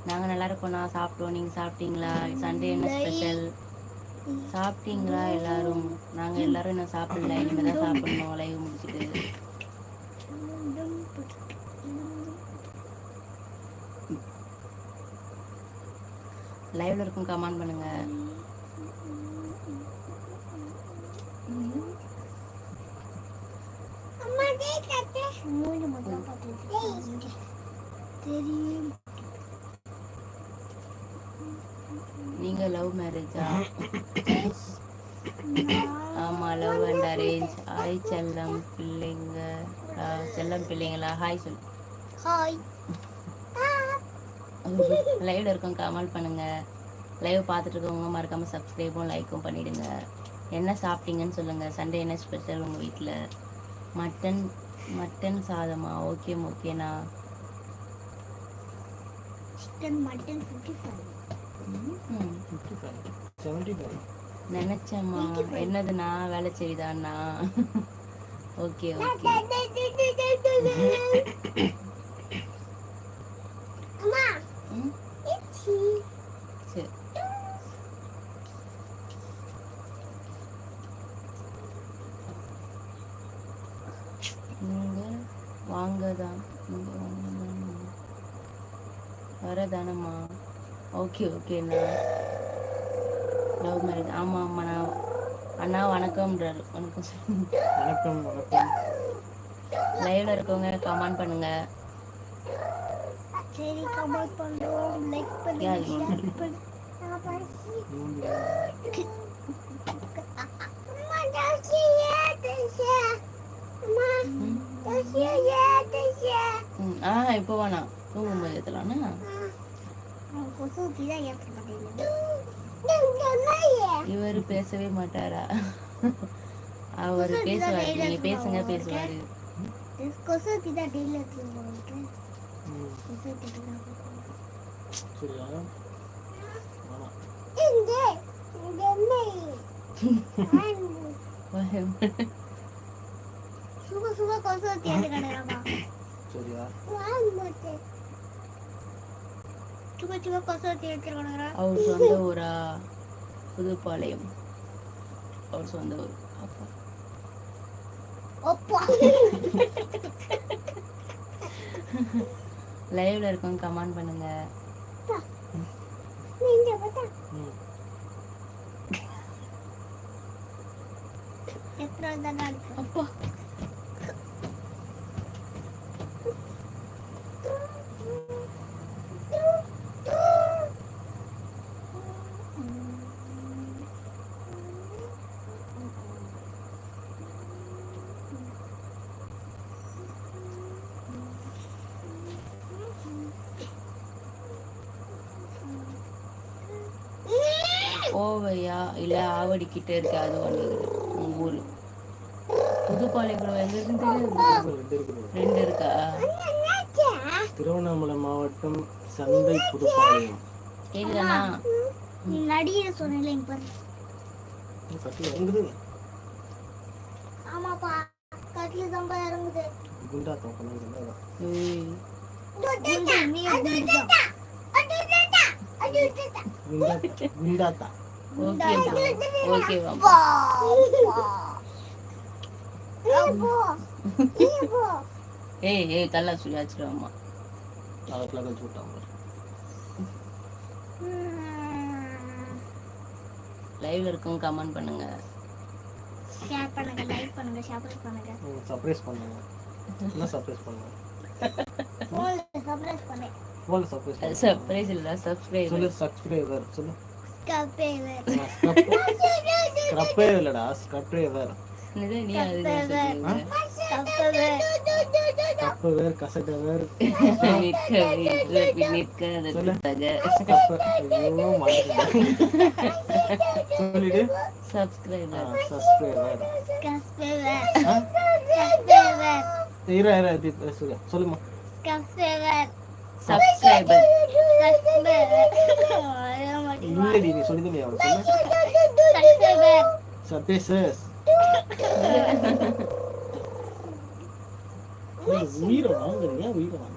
நாங்கள் நல்லா இருக்கோண்ணா, சாப்பிட்டோம். நீங்கள் சாப்பிட்டீங்களா? சண்டே என்ன ஸ்பெஷல்? சாப்பிட்டீங்களா எல்லாரும்? நாங்கள் எல்லாரும் இன்னும் சாப்பிடல, இனிமேல் தான் சாப்பிடணும் லைவ் முடிச்சுட்டு. லைவ்ல இருக்கும் கமெண்ட் பண்ணுங்க. நீங்க லவ் மேரேஜா? ஆமா, லவ் அண்ட் அரேஞ்ச். ஹாய் செல்லம் பிள்ளைங்க, செல்லம் பிள்ளைங்களா? ஹாய் சொல்லு. ஹாய். லைவ்ல இருக்கோம் கமெண்ட் பண்ணுங்க. லைவ் பார்த்துட்டு இருக்கவங்க மறக்காம சப்ஸ்கிரைபும் லைக்கும் பண்ணிடுங்க. என்ன சாப்பிட்டீங்கன்னு சொல்லுங்க. சண்டே என்ன ஸ்பெஷல் உங்க வீட்டில்? மட்டன் மட்டன் சாதமா? ஓகே ஓகேண்ணா. நினைச்சேம்மா. என்னதுண்ணா? வேலை செய்தாண்ணா? Okay okay. சரி. நீங்கள் வாங்கதான் வரதானம்மா? ஓகே ஓகேண்ணா. Love marriage. ஆமாம் ஆமாம். நான் அண்ணா வணக்கம்ன்றார். வணக்கம் வணக்கம் வணக்கம். லைவ்ல இருக்கவங்க கமெண்ட் பண்ணுங்க. சரி, கமெண்ட் பண்ணுவோம், லைக் பண்ணுங்க, ஷேர் பண்ணுங்க. இப்போ வேணாம், தூங்கும்போது ஏற்றலாம்ண்ணா. இவர் பேசவே மாட்டாரா? அவர் பேசுவார். நீங்க பேசுங்க, பேசுவாரு. அவர் சொந்த ஊரா? புதுப்பாளையம் அவர் சொந்த ஊர். லைவ்ல இருக்கவங்க கமெண்ட் பண்ணுங்க. அப்பா ஓவையா இல்லை ஆவடி கிட்ட இருக்கு. அது ஒன்று உங்க ஊர் புதுப்பாளையம் எங்க இருக்குன்னு தெரியாது. ரெண்டு இருக்கா? திருவண்ணாமலை மாவட்டம் சந்தை புதுப்பாளையம். கேக்குதாண்ணா? நடிகர் சொன்னேன் பாரு. ஆமாப்பா, கட்ல தான் இறங்குது. குண்டா தோக்கணும். குண்டாத்தா. ஓகேவா? ஏய் ஏய் தள்ள சுயாச்சிருவாம்மா. அதுக்குள்ள கழிச்சு விட்டாங்க. லைவ்ல இருக்கவங்க கமெண்ட் பண்ணுங்க. ஷேர் பண்ணுங்க, லைக் பண்ணுங்க, சப்ஸ்கிரைப் பண்ணுங்க. சர்ப்ரைஸ் பண்ணுங்க. என்ன சர்ப்ரைஸ் பண்ணுங்க? ஃபோன்ல சர்ப்ரைஸ் பண்ணு. ஃபோன்ல சர்ப்ரைஸ் பண்ணு. சர்ப்ரைஸ் இல்ல, சப்ஸ்கிரைபர். சொல்லு சப்ஸ்கிரைபர் சொல்லு. ஸ்கப்ரைவர். ஸ்கப்ரைவர் இல்லடா, ஸ்கப்ரைவர். நீ அது ஸ்கப்ரைவர். ஸ்கப்ரைவர், கசடவர். நிற்க தக. ஐயோ மாட்டேன். சொல்லிடு. சப்ஸ்கிரைபர். சப்ஸ்கிரைபர். ஸ்கப்ரைவர். ஸ்கப்ரைவர். இரு சொல்லு. சொல்லுமா. ஸ்கப்ரைவர். சப்ஸ்கிரைபர். இல்லடி நீ சொல்லிடு. நீ அவன் சொல்லு. சப்ஸ்கிரைபர். சர்ப்ரைசஸ். உயிரை வாங்குறியா? உயிரை வாங்க.